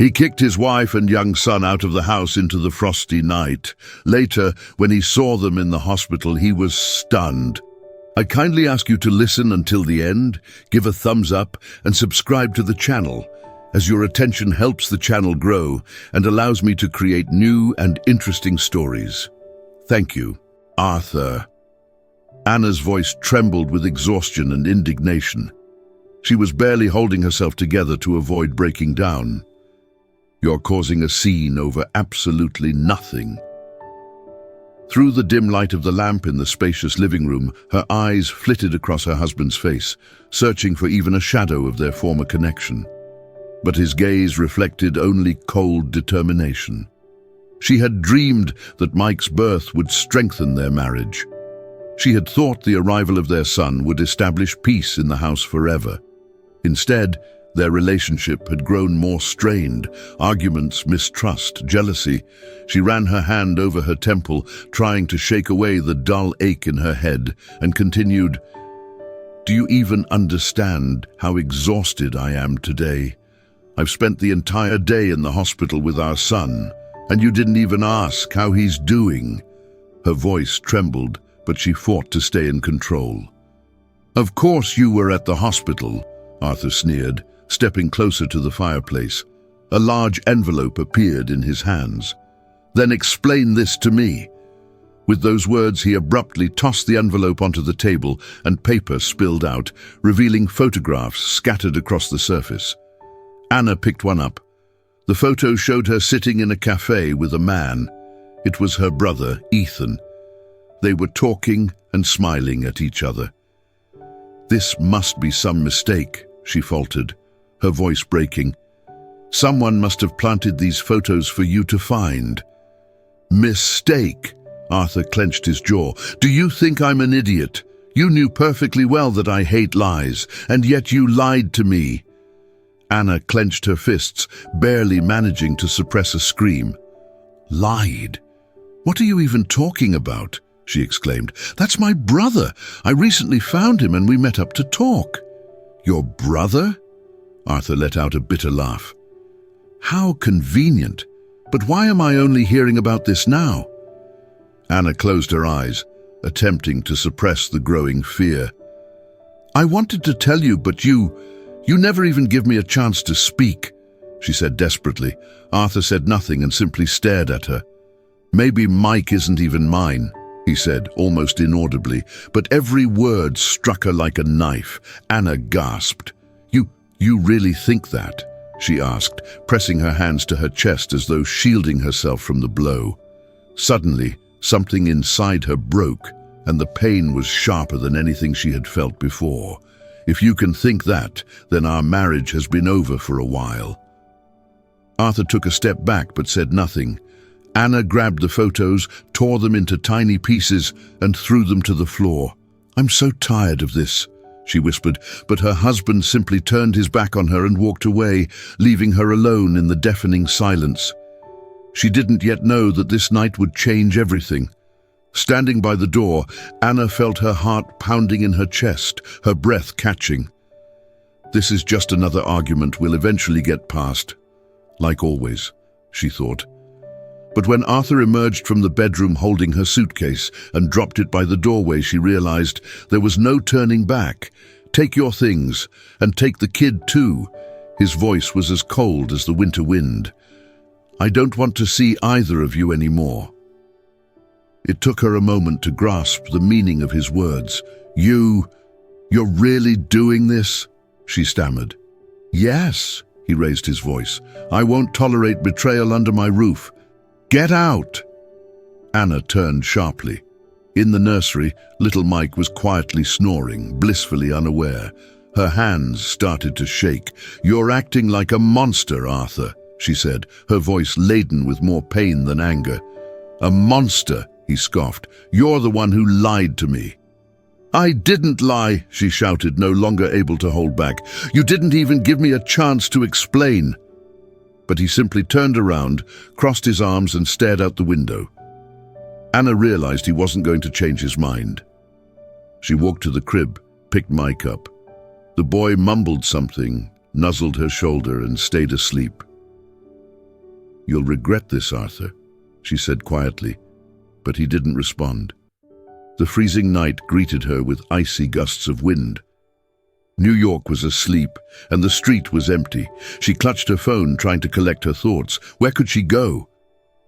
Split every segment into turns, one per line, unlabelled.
He kicked his wife and young son out of the house into the frosty night. Later, when he saw them in the hospital, he was stunned. I kindly ask you to listen until the end, give a thumbs up, and subscribe to the channel, as your attention helps the channel grow and allows me to create new and interesting stories. Thank you, Arthur. Anna's voice trembled with exhaustion and indignation. She was barely holding herself together to avoid breaking down. You're causing a scene over absolutely nothing. Through the dim light of the lamp in the spacious living room, her eyes flitted across her husband's face, searching for even a shadow of their former connection. But his gaze reflected only cold determination. She had dreamed that Mike's birth would strengthen their marriage. She had thought the arrival of their son would establish peace in the house forever. Instead, their relationship had grown more strained, arguments, mistrust, jealousy. She ran her hand over her temple, trying to shake away the dull ache in her head, and continued, "Do you even understand how exhausted I am today? I've spent the entire day in the hospital with our son, and you didn't even ask how he's doing." Her voice trembled, but she fought to stay in control. "Of course you were at the hospital," Arthur sneered, stepping closer to the fireplace. A large envelope appeared in his hands. "Then explain this to me." With those words, he abruptly tossed the envelope onto the table, and paper spilled out, revealing photographs scattered across the surface. Anna picked one up. The photo showed her sitting in a cafe with a man. It was her brother, Ethan. They were talking and smiling at each other. "This must be some mistake," she faltered, her voice breaking. "Someone must have planted these photos for you to find." "Mistake?" Arthur clenched his jaw. "Do you think I'm an idiot? You knew perfectly well that I hate lies, and yet you lied to me." Anna clenched her fists, barely managing to suppress a scream. "Lied? What are you even talking about?" she exclaimed. "That's my brother. I recently found him and we met up to talk." "Your brother?" Arthur let out a bitter laugh. "How convenient. But why am I only hearing about this now?" Anna closed her eyes, attempting to suppress the growing fear. "I wanted to tell you, but you never even give me a chance to speak," she said desperately. Arthur said nothing and simply stared at her. "Maybe Mike isn't even mine," he said, almost inaudibly, but every word struck her like a knife. Anna gasped. You really think that?" she asked, pressing her hands to her chest as though shielding herself from the blow. Suddenly, something inside her broke, and the pain was sharper than anything she had felt before. "If you can think that, then our marriage has been over for a while." Arthur took a step back but said nothing. Anna grabbed the photos, tore them into tiny pieces, and threw them to the floor. "I'm so tired of this," she whispered, but her husband simply turned his back on her and walked away, leaving her alone in the deafening silence. She didn't yet know that this night would change everything. Standing by the door, Anna felt her heart pounding in her chest, her breath catching. This is just another argument we'll eventually get past. Like always, she thought. But when Arthur emerged from the bedroom holding her suitcase and dropped it by the doorway, she realized there was no turning back. "Take your things, and take the kid too." His voice was as cold as the winter wind. "I don't want to see either of you anymore." It took her a moment to grasp the meaning of his words. You're really doing this?" she stammered. "Yes," he raised his voice. "I won't tolerate betrayal under my roof. Get out!" Anna turned sharply. In the nursery, little Mike was quietly snoring, blissfully unaware. Her hands started to shake. "You're acting like a monster, Arthur," she said, her voice laden with more pain than anger. "A monster," he scoffed. "You're the one who lied to me." "I didn't lie," she shouted, no longer able to hold back. "You didn't even give me a chance to explain." But he simply turned around, crossed his arms and stared out the window. Anna realized he wasn't going to change his mind. She walked to the crib, picked Mike up. The boy mumbled something, nuzzled her shoulder and stayed asleep. "You'll regret this, Arthur," she said quietly, but he didn't respond. The freezing night greeted her with icy gusts of wind. New York was asleep, and the street was empty. She clutched her phone, trying to collect her thoughts. Where could she go?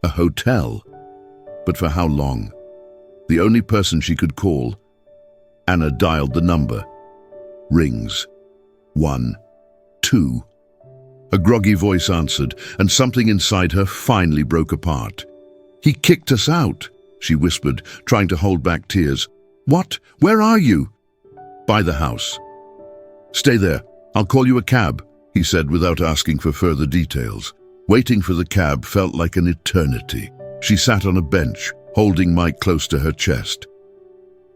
A hotel. But for how long? The only person she could call. Anna dialed the number. Rings. 1, 2. A groggy voice answered, and something inside her finally broke apart. "He kicked us out," she whispered, trying to hold back tears. "What? Where are you?" "By the house." "Stay there. I'll call you a cab," he said without asking for further details. Waiting for the cab felt like an eternity. She sat on a bench, holding Mike close to her chest.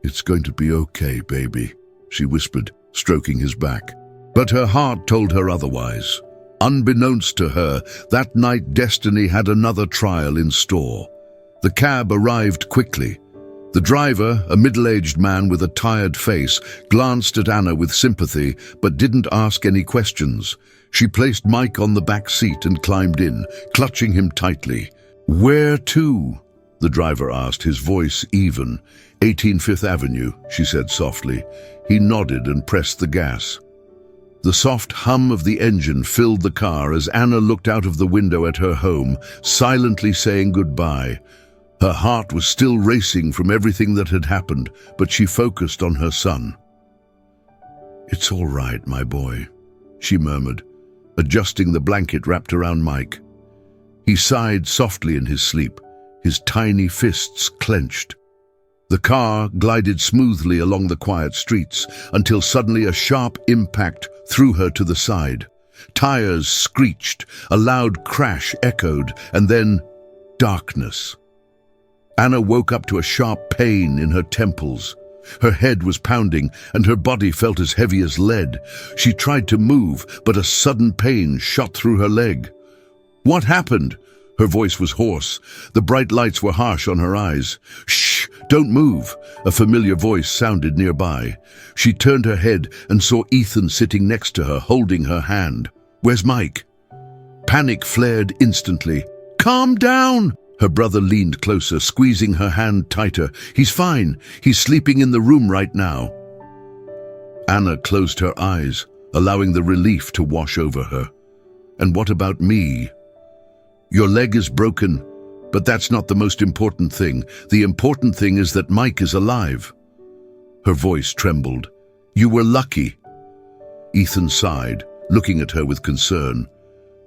"It's going to be okay, baby," she whispered, stroking his back. But her heart told her otherwise. Unbeknownst to her, that night destiny had another trial in store. The cab arrived quickly. The driver, a middle-aged man with a tired face, glanced at Anna with sympathy, but didn't ask any questions. She placed Mike on the back seat and climbed in, clutching him tightly. "Where to?" the driver asked, his voice even. 18 Fifth Avenue, she said softly. He nodded and pressed the gas. The soft hum of the engine filled the car as Anna looked out of the window at her home, silently saying goodbye. Her heart was still racing from everything that had happened, but she focused on her son. "It's all right, my boy," she murmured, adjusting the blanket wrapped around Mike. He sighed softly in his sleep, his tiny fists clenched. The car glided smoothly along the quiet streets until suddenly a sharp impact threw her to the side. Tires screeched, a loud crash echoed, and then darkness. Anna woke up to a sharp pain in her temples. Her head was pounding, and her body felt as heavy as lead. She tried to move, but a sudden pain shot through her leg. "What happened?" Her voice was hoarse. The bright lights were harsh on her eyes. "Shh, don't move," a familiar voice sounded nearby. She turned her head and saw Ethan sitting next to her, holding her hand. "Where's Mike?" Panic flared instantly. "Calm down!" Her brother leaned closer, squeezing her hand tighter. "He's fine. He's sleeping in the room right now." Anna closed her eyes, allowing the relief to wash over her. "And what about me?" "Your leg is broken, but that's not the most important thing. The important thing is that Mike is alive." Her voice trembled. "You were lucky." Ethan sighed, looking at her with concern.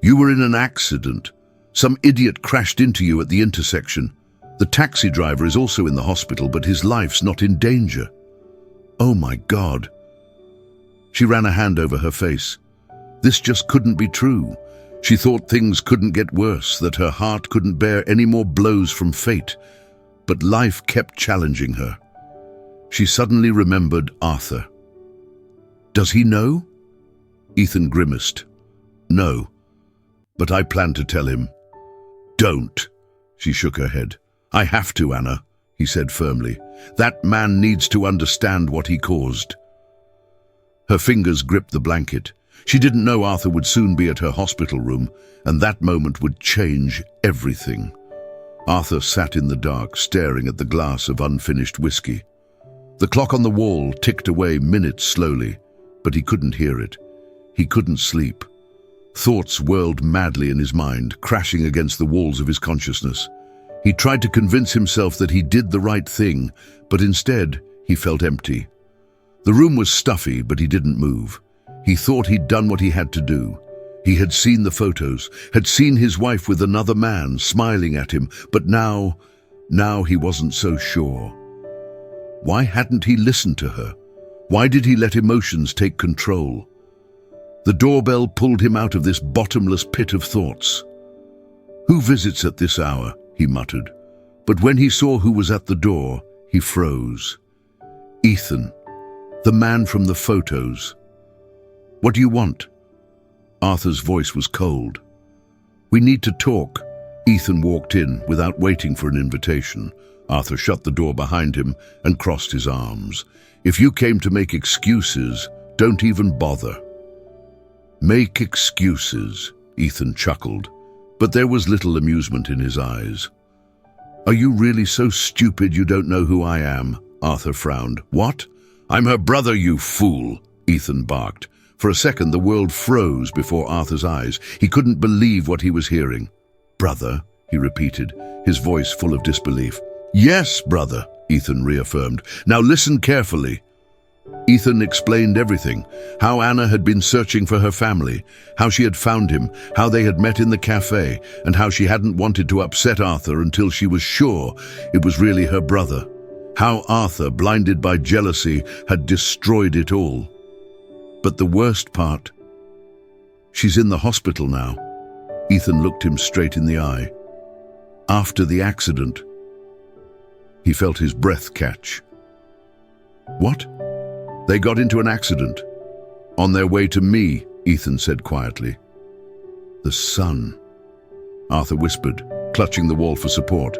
"You were in an accident. Some idiot crashed into you at the intersection. The taxi driver is also in the hospital, but his life's not in danger." "Oh my God." She ran a hand over her face. This just couldn't be true. She thought things couldn't get worse, that her heart couldn't bear any more blows from fate. But life kept challenging her. She suddenly remembered Arthur. "Does he know?" Ethan grimaced. "No, but I plan to tell him." "Don't." She shook her head. "I have to, Anna," he said firmly. "That man needs to understand what he caused." Her fingers gripped the blanket. She didn't know Arthur would soon be at her hospital room, and that moment would change everything. Arthur sat in the dark, staring at the glass of unfinished whiskey. The clock on the wall ticked away minutes slowly, but he couldn't hear it. He couldn't sleep. Thoughts whirled madly in his mind, crashing against the walls of his consciousness. He tried to convince himself that he did the right thing, but instead he felt empty. The room was stuffy, but he didn't move. He thought he'd done what he had to do. He had seen the photos, had seen his wife with another man smiling at him, but now he wasn't so sure. Why hadn't he listened to her? Why did he let emotions take control? The doorbell pulled him out of this bottomless pit of thoughts. "Who visits at this hour?" he muttered. But when he saw who was at the door, he froze. Ethan, the man from the photos. "What do you want?" Arthur's voice was cold. "We need to talk." Ethan walked in without waiting for an invitation. Arthur shut the door behind him and crossed his arms. "If you came to make excuses, don't even bother." "Make excuses," Ethan chuckled, but there was little amusement in his eyes. "Are you really so stupid you don't know who I am?" Arthur frowned. "What? I'm her brother, you fool," Ethan barked. For a second, the world froze before Arthur's eyes. He couldn't believe what he was hearing. "Brother?" he repeated, his voice full of disbelief. "Yes, brother," Ethan reaffirmed. "Now listen carefully." Ethan explained everything, how Anna had been searching for her family, how she had found him, how they had met in the cafe, and how she hadn't wanted to upset Arthur until she was sure it was really her brother. How Arthur, blinded by jealousy, had destroyed it all. But the worst part, she's in the hospital now. Ethan looked him straight in the eye. After the accident, he felt his breath catch. "What?" "They got into an accident. On their way to me," Ethan said quietly. "The son," Arthur whispered, clutching the wall for support.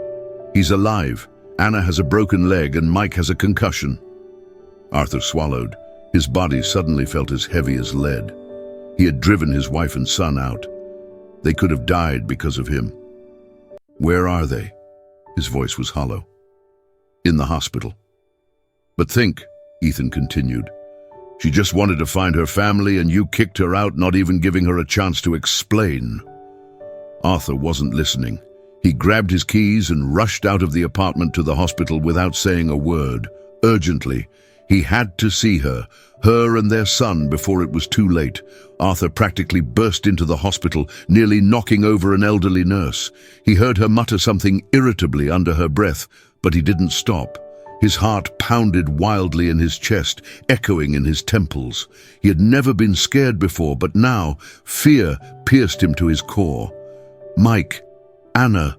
"He's alive. Anna has a broken leg and Mike has a concussion." Arthur swallowed. His body suddenly felt as heavy as lead. He had driven his wife and son out. They could have died because of him. "Where are they?" His voice was hollow. "In the hospital." "But think," Ethan continued, "she just wanted to find her family and you kicked her out, not even giving her a chance to explain." Arthur wasn't listening. He grabbed his keys and rushed out of the apartment to the hospital without saying a word. Urgently, he had to see her and their son, before it was too late. Arthur practically burst into the hospital, nearly knocking over an elderly nurse. He heard her mutter something irritably under her breath, but he didn't stop. His heart pounded wildly in his chest, echoing in his temples. He had never been scared before, but now fear pierced him to his core. "Mike, Anna."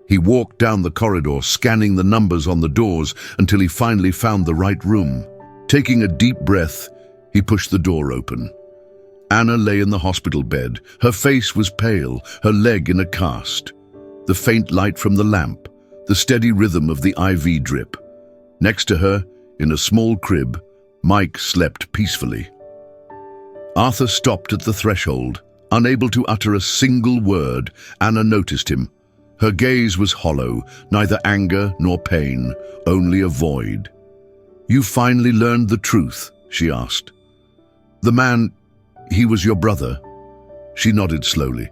He walked down the corridor, scanning the numbers on the doors until he finally found the right room. Taking a deep breath, he pushed the door open. Anna lay in the hospital bed. Her face was pale, her leg in a cast. The faint light from the lamp, the steady rhythm of the IV drip. Next to her, in a small crib, Mike slept peacefully. Arthur stopped at the threshold, unable to utter a single word. Anna noticed him. Her gaze was hollow, neither anger nor pain, only a void. "You finally learned the truth?" she asked. "The man, he was your brother?" She nodded slowly.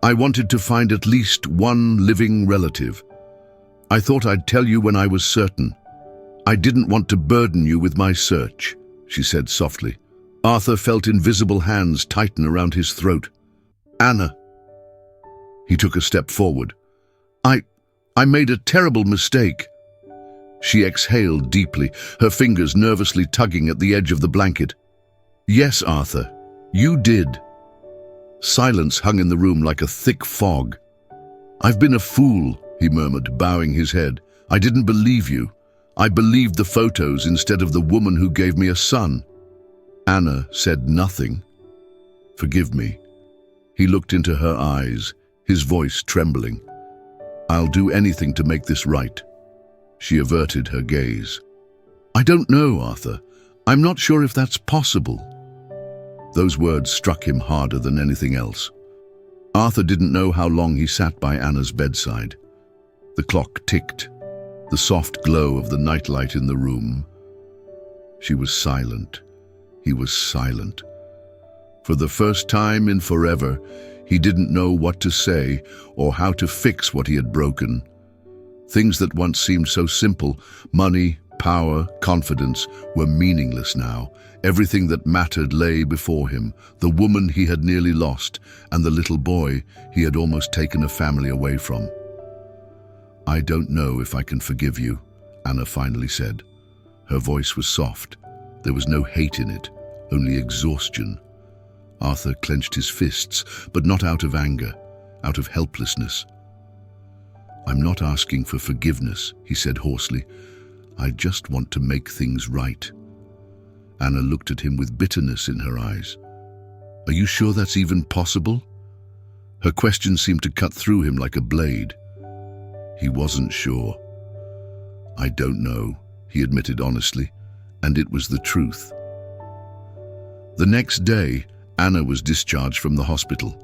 "I wanted to find at least one living relative. I thought I'd tell you when I was certain. I didn't want to burden you with my search," she said softly. Arthur felt invisible hands tighten around his throat. "Anna." He took a step forward. I made a terrible mistake." She exhaled deeply, her fingers nervously tugging at the edge of the blanket. "Yes, Arthur, you did." Silence hung in the room like a thick fog. "I've been a fool," he murmured, bowing his head. "I didn't believe you. I believed the photos instead of the woman who gave me a son." Anna said nothing. "Forgive me." He looked into her eyes, his voice trembling. "I'll do anything to make this right." She averted her gaze. "I don't know, Arthur. I'm not sure if that's possible." Those words struck him harder than anything else. Arthur didn't know how long he sat by Anna's bedside. The clock ticked, the soft glow of the nightlight in the room. She was silent. He was silent. For the first time in forever, he didn't know what to say or how to fix what he had broken. Things that once seemed so simple, money, power, confidence, were meaningless now. Everything that mattered lay before him, the woman he had nearly lost, and the little boy he had almost taken a family away from. "I don't know if I can forgive you," Anna finally said. Her voice was soft. There was no hate in it, only exhaustion. Arthur clenched his fists, but not out of anger, out of helplessness. "I'm not asking for forgiveness," he said hoarsely. "I just want to make things right." Anna looked at him with bitterness in her eyes. "Are you sure that's even possible?" Her question seemed to cut through him like a blade. He wasn't sure. "I don't know," he admitted honestly, and it was the truth. The next day, Anna was discharged from the hospital.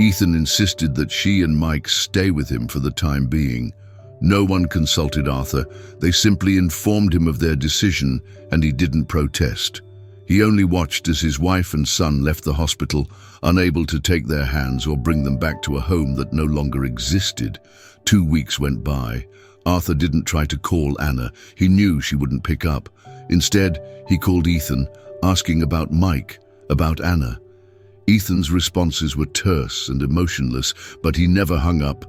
Ethan insisted that she and Mike stay with him for the time being. No one consulted Arthur. They simply informed him of their decision, and he didn't protest. He only watched as his wife and son left the hospital, unable to take their hands or bring them back to a home that no longer existed. 2 weeks went by. Arthur didn't try to call Anna. He knew she wouldn't pick up. Instead, he called Ethan, asking about Mike, about Anna. Ethan's responses were terse and emotionless, but he never hung up.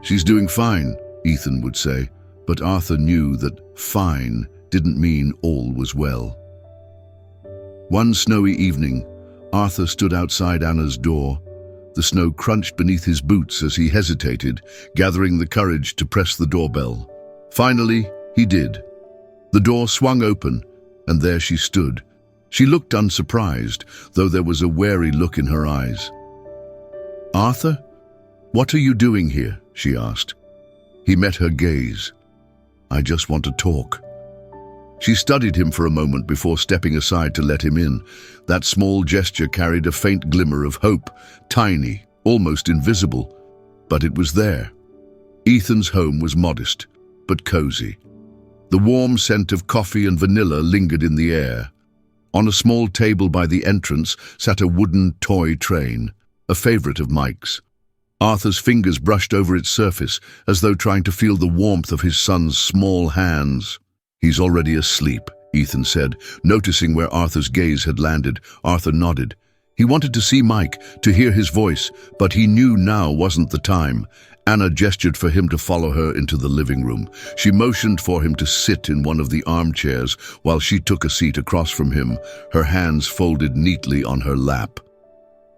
"She's doing fine," Ethan would say, but Arthur knew that fine didn't mean all was well. One snowy evening, Arthur stood outside Anna's door. The snow crunched beneath his boots as he hesitated, gathering the courage to press the doorbell. Finally, he did. The door swung open, and there she stood. She looked unsurprised, though there was a wary look in her eyes. "Arthur, what are you doing here?" she asked. He met her gaze. "I just want to talk." She studied him for a moment before stepping aside to let him in. That small gesture carried a faint glimmer of hope, tiny, almost invisible, but it was there. Ethan's home was modest, but cozy. The warm scent of coffee and vanilla lingered in the air. On a small table by the entrance sat a wooden toy train, a favorite of Mike's. Arthur's fingers brushed over its surface, as though trying to feel the warmth of his son's small hands. "He's already asleep," Ethan said, noticing where Arthur's gaze had landed. Arthur nodded. He wanted to see Mike, to hear his voice, but he knew now wasn't the time. Anna gestured for him to follow her into the living room. She motioned for him to sit in one of the armchairs while she took a seat across from him, her hands folded neatly on her lap.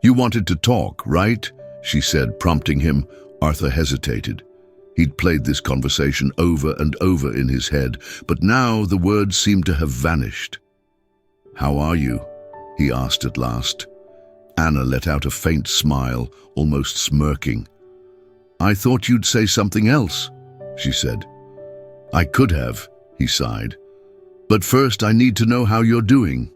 "You wanted to talk, right?" she said, prompting him. Arthur hesitated. He'd played this conversation over and over in his head, but now the words seemed to have vanished. "How are you?" he asked at last. Anna let out a faint smile, almost smirking. "I thought you'd say something else," she said. "I could have," he sighed. "But first I need to know how you're doing."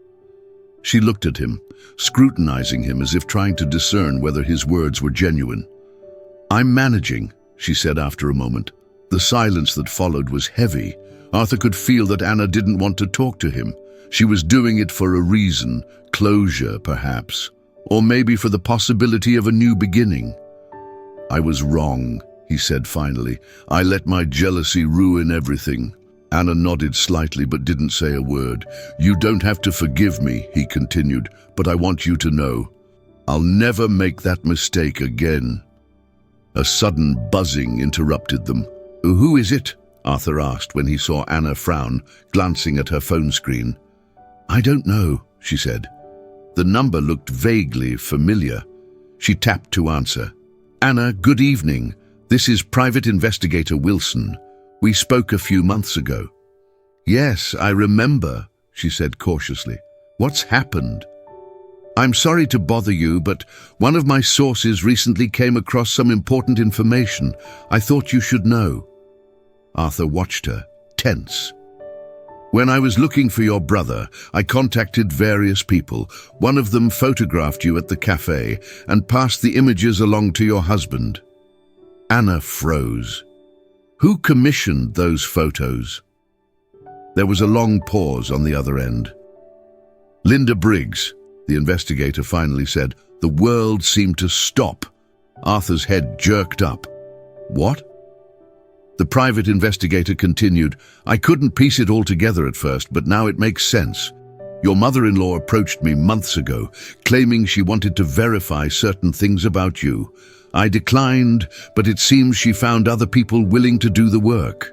She looked at him, scrutinizing him as if trying to discern whether his words were genuine. "I'm managing," she said after a moment. The silence that followed was heavy. Arthur could feel that Anna didn't want to talk to him. She was doing it for a reason, closure perhaps, or maybe for the possibility of a new beginning. "I was wrong," he said finally. "I let my jealousy ruin everything." Anna nodded slightly but didn't say a word. "You don't have to forgive me," he continued, "but I want you to know. I'll never make that mistake again." A sudden buzzing interrupted them. "Who is it?" Arthur asked when he saw Anna frown, glancing at her phone screen. "I don't know," she said. The number looked vaguely familiar. She tapped to answer. "Anna, good evening. This is Private Investigator Wilson. We spoke a few months ago." "Yes, I remember," she said cautiously. "What's happened?" "I'm sorry to bother you, but one of my sources recently came across some important information. I thought you should know." Arthur watched her, tense. "When I was looking for your brother, I contacted various people. One of them photographed you at the cafe and passed the images along to your husband." Anna froze. "Who commissioned those photos?" There was a long pause on the other end. "Linda Briggs," the investigator finally said. The world seemed to stop. Arthur's head jerked up. "What?" The private investigator continued. "I couldn't piece it all together at first, but now it makes sense. Your mother-in-law approached me months ago, claiming she wanted to verify certain things about you. I declined, but it seems she found other people willing to do the work."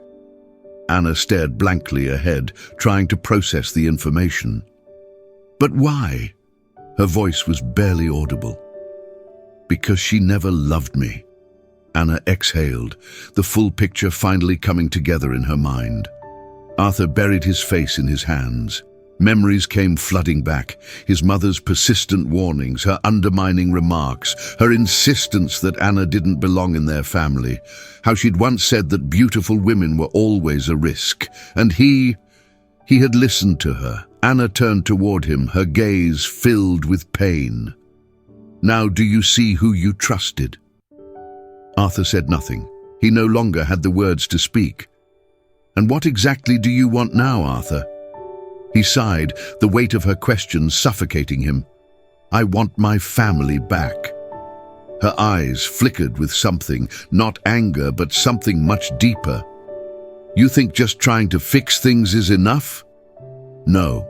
Anna stared blankly ahead, trying to process the information. "But why?" Her voice was barely audible. "Because she never loved me." Anna exhaled, the full picture finally coming together in her mind. Arthur buried his face in his hands. Memories came flooding back, his mother's persistent warnings, her undermining remarks, her insistence that Anna didn't belong in their family, how she'd once said that beautiful women were always a risk, and he had listened to her. Anna turned toward him, her gaze filled with pain. Now do you see who you trusted?" Arthur said nothing. He no longer had the words to speak. "And what exactly do you want now, Arthur?" He sighed, the weight of her question suffocating him. "I want my family back." Her eyes flickered with something, not anger, but something much deeper. "You think just trying to fix things is enough?" "No,"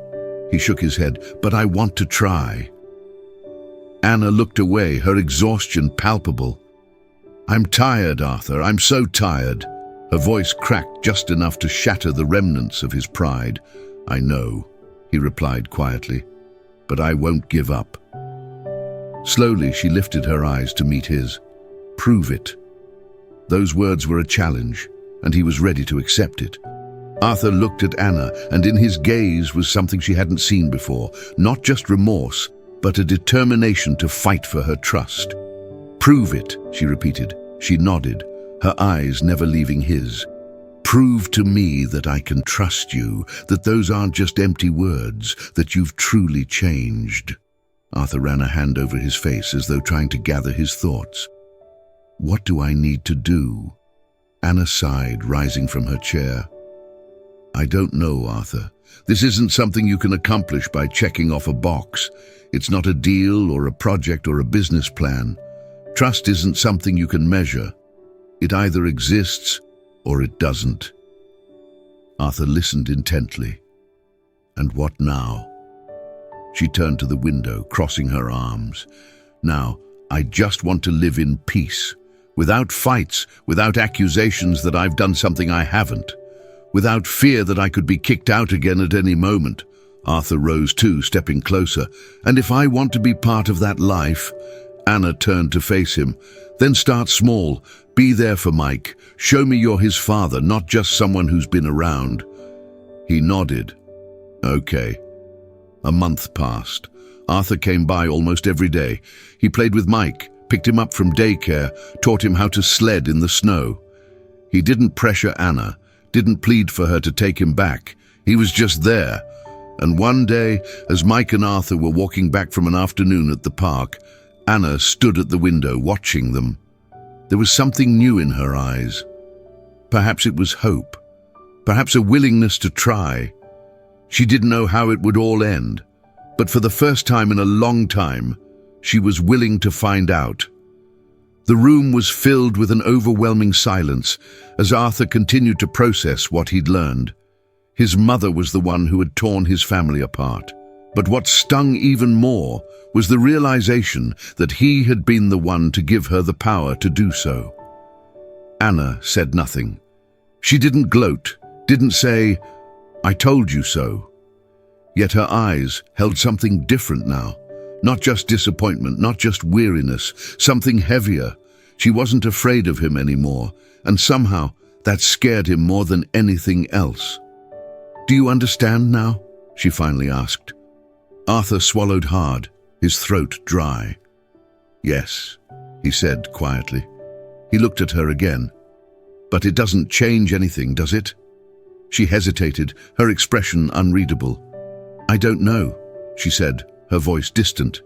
he shook his head, "but I want to try." Anna looked away, her exhaustion palpable. "I'm tired, Arthur, I'm so tired." Her voice cracked just enough to shatter the remnants of his pride. "I know," he replied quietly, "but I won't give up." Slowly, she lifted her eyes to meet his. "Prove it." Those words were a challenge, and he was ready to accept it. Arthur looked at Anna, and in his gaze was something she hadn't seen before, not just remorse, but a determination to fight for her trust. "Prove it," she repeated. She nodded, her eyes never leaving his. "Prove to me that I can trust you, that those aren't just empty words, that you've truly changed." Arthur ran a hand over his face as though trying to gather his thoughts. "What do I need to do?" Anna sighed, rising from her chair. "I don't know, Arthur. This isn't something you can accomplish by checking off a box. It's not a deal or a project or a business plan. Trust isn't something you can measure. It either exists or it doesn't." Arthur listened intently. "And what now?" She turned to the window, crossing her arms. "Now, I just want to live in peace, without fights, without accusations that I've done something I haven't, without fear that I could be kicked out again at any moment." Arthur rose too, stepping closer. "And if I want to be part of that life," Anna turned to face him, "then start small. Be there for Mike. Show me you're his father, not just someone who's been around." He nodded. "Okay." A month passed. Arthur came by almost every day. He played with Mike, picked him up from daycare, taught him how to sled in the snow. He didn't pressure Anna, didn't plead for her to take him back. He was just there. And one day, as Mike and Arthur were walking back from an afternoon at the park, Anna stood at the window watching them. There was something new in her eyes. Perhaps it was hope. Perhaps a willingness to try. She didn't know how it would all end, but for the first time in a long time, she was willing to find out. The room was filled with an overwhelming silence as Arthur continued to process what he'd learned. His mother was the one who had torn his family apart. But what stung even more was the realization that he had been the one to give her the power to do so. Anna said nothing. She didn't gloat, didn't say, "I told you so." Yet her eyes held something different now. Not just disappointment, not just weariness, something heavier. She wasn't afraid of him anymore, and somehow that scared him more than anything else. "Do you understand now?" she finally asked. Arthur swallowed hard, his throat dry. "Yes," he said quietly. He looked at her again. "But it doesn't change anything, does it?" She hesitated, her expression unreadable. "I don't know," she said, her voice distant.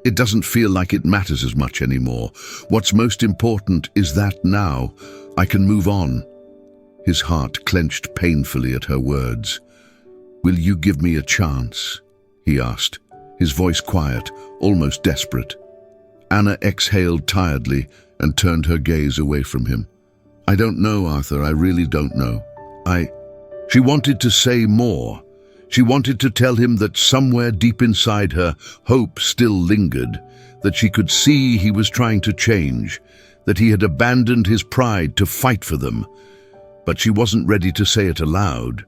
"It doesn't feel like it matters as much anymore. What's most important is that now I can move on." His heart clenched painfully at her words. "Will you give me a chance?" he asked, his voice quiet, almost desperate. Anna exhaled tiredly and turned her gaze away from him. "I don't know, Arthur, I really don't know. She wanted to say more. She wanted to tell him that somewhere deep inside her, hope still lingered, that she could see he was trying to change, that he had abandoned his pride to fight for them. But she wasn't ready to say it aloud.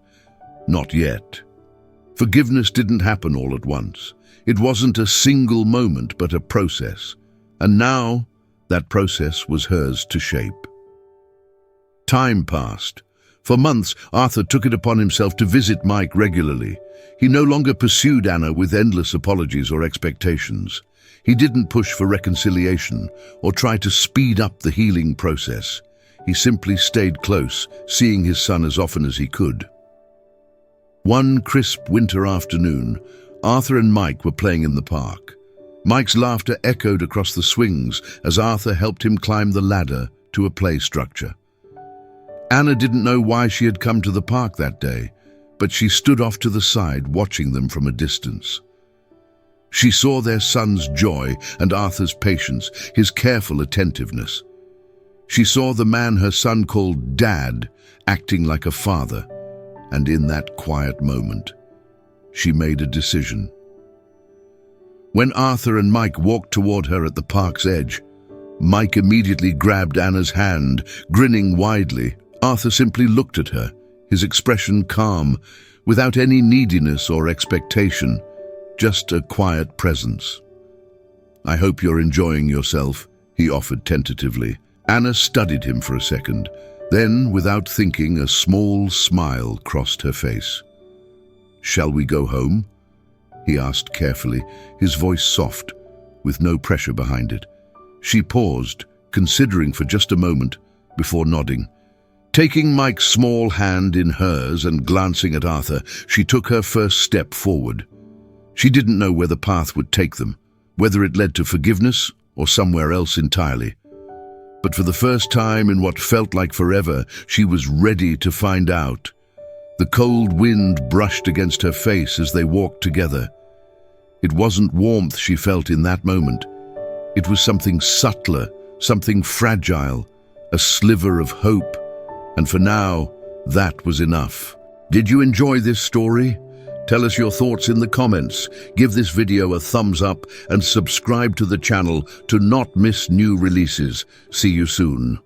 Not yet. Forgiveness didn't happen all at once. It wasn't a single moment, but a process. And now, that process was hers to shape. Time passed. For months, Arthur took it upon himself to visit Mike regularly. He no longer pursued Anna with endless apologies or expectations. He didn't push for reconciliation or try to speed up the healing process. He simply stayed close, seeing his son as often as he could. One crisp winter afternoon, Arthur and Mike were playing in the park. Mike's laughter echoed across the swings as Arthur helped him climb the ladder to a play structure. Anna didn't know why she had come to the park that day, but she stood off to the side, watching them from a distance. She saw their son's joy and Arthur's patience, his careful attentiveness. She saw the man her son called Dad acting like a father, and in that quiet moment, she made a decision. When Arthur and Mike walked toward her at the park's edge, Mike immediately grabbed Anna's hand, grinning widely. Arthur simply looked at her, his expression calm, without any neediness or expectation, just a quiet presence. "I hope you're enjoying yourself," he offered tentatively. Anna studied him for a second. Then, without thinking, a small smile crossed her face. "Shall we go home?" he asked carefully, his voice soft, with no pressure behind it. She paused, considering for just a moment, before nodding. Taking Mike's small hand in hers and glancing at Arthur, she took her first step forward. She didn't know where the path would take them, whether it led to forgiveness or somewhere else entirely. But for the first time in what felt like forever, she was ready to find out. The cold wind brushed against her face as they walked together. It wasn't warmth she felt in that moment. It was something subtler, something fragile, a sliver of hope. And for now, that was enough. Did you enjoy this story? Tell us your thoughts in the comments. Give this video a thumbs up and subscribe to the channel to not miss new releases. See you soon.